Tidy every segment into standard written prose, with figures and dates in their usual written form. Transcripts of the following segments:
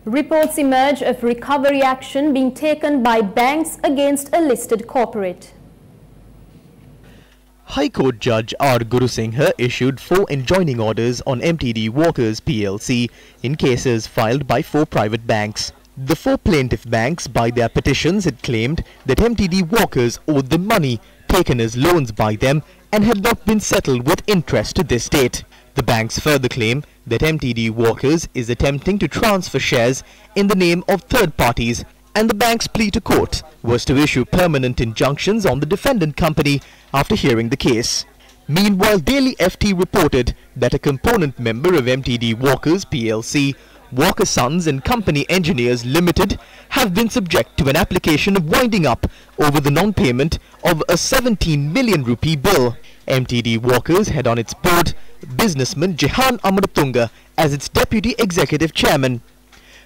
Reports emerge of recovery action being taken by banks against a listed corporate. High Court Judge R. Guru Singha issued 4 enjoining orders on MTD Walkers PLC in cases filed by 4 private banks. The 4 plaintiff banks by their petitions had claimed that MTD Walkers owed them money taken as loans by them and had not been settled with interest to this date. The banks further claim that MTD Walkers is attempting to transfer shares in the name of third parties, and the bank's plea to court was to issue permanent injunctions on the defendant company after hearing the case. Meanwhile, Daily FT reported that a component member of MTD Walkers PLC, Walker Sons and Company Engineers Limited, have been subject to an application of winding up over the non-payment of a 17 million rupee bill. MTD Walkers had on its board businessman Jehan Amaratunga as its deputy executive chairman.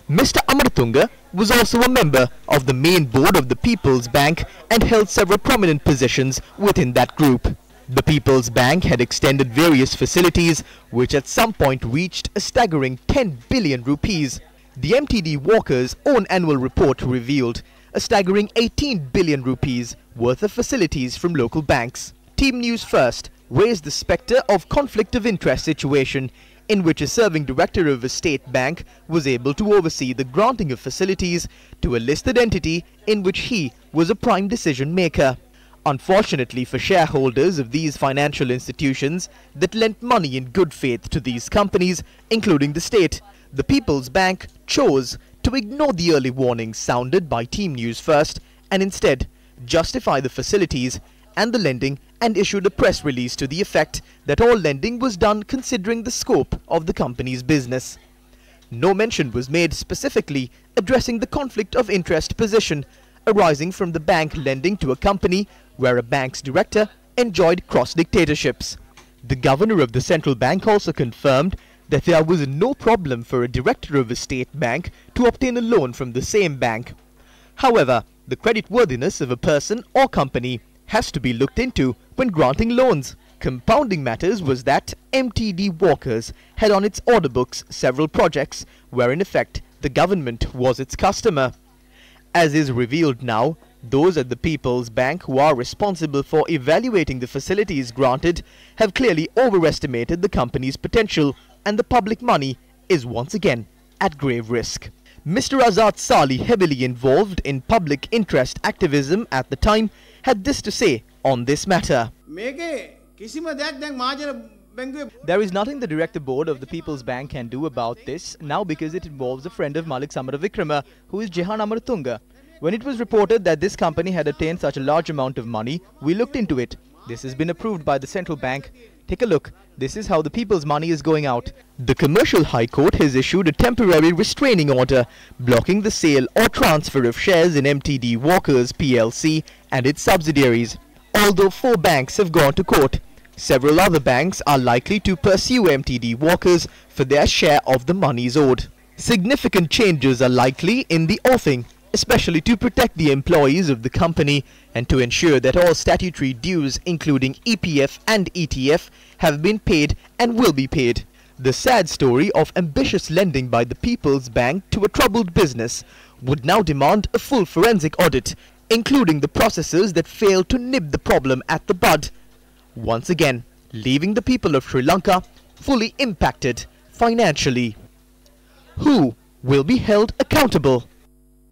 Mr. Amaratunga was also a member of the main board of the People's Bank and held several prominent positions within that group. The People's Bank had extended various facilities which at some point reached a staggering 10 billion rupees. The MTD Walkers' own annual report revealed a staggering 18 billion rupees worth of facilities from local banks. Team News First raised the spectre of conflict of interest situation in which a serving director of a state bank was able to oversee the granting of facilities to a listed entity in which he was a prime decision maker. Unfortunately for shareholders of these financial institutions that lent money in good faith to these companies, including the state, the People's Bank chose to ignore the early warnings sounded by Team News First and instead justify the facilities and the lending and issued a press release to the effect that all lending was done considering the scope of the company's business. No mention was made specifically addressing the conflict of interest position arising from the bank lending to a company where a bank's director enjoyed cross-dictatorships. The governor of the central bank also confirmed that there was no problem for a director of a state bank to obtain a loan from the same bank. However, the creditworthiness of a person or company has to be looked into when granting loans. Compounding matters was that MTD Walkers had on its order books several projects where in effect the government was its customer. As is revealed now, those at the People's Bank who are responsible for evaluating the facilities granted have clearly overestimated the company's potential, and the public money is once again at grave risk. Mr. Azad Sali, heavily involved in public interest activism at the time, had this to say on this matter. There is nothing the director board of the People's Bank can do about this now because it involves a friend of Malik Samaravikrama, who is Jehan Amaratunga. When it was reported that this company had attained such a large amount of money, we looked into it. This has been approved by the central bank. Take a look. This is how the people's money is going out. The Commercial High Court has issued a temporary restraining order blocking the sale or transfer of shares in MTD Walkers PLC and its subsidiaries. Although 4 banks have gone to court, several other banks are likely to pursue MTD Walkers for their share of the monies owed. Significant changes are likely in the offing, especially to protect the employees of the company and to ensure that all statutory dues including EPF and ETF have been paid and will be paid. The sad story of ambitious lending by the People's Bank to a troubled business would now demand a full forensic audit, including the processes that failed to nib the problem at the bud, once again leaving the people of Sri Lanka fully impacted financially. Who will be held accountable?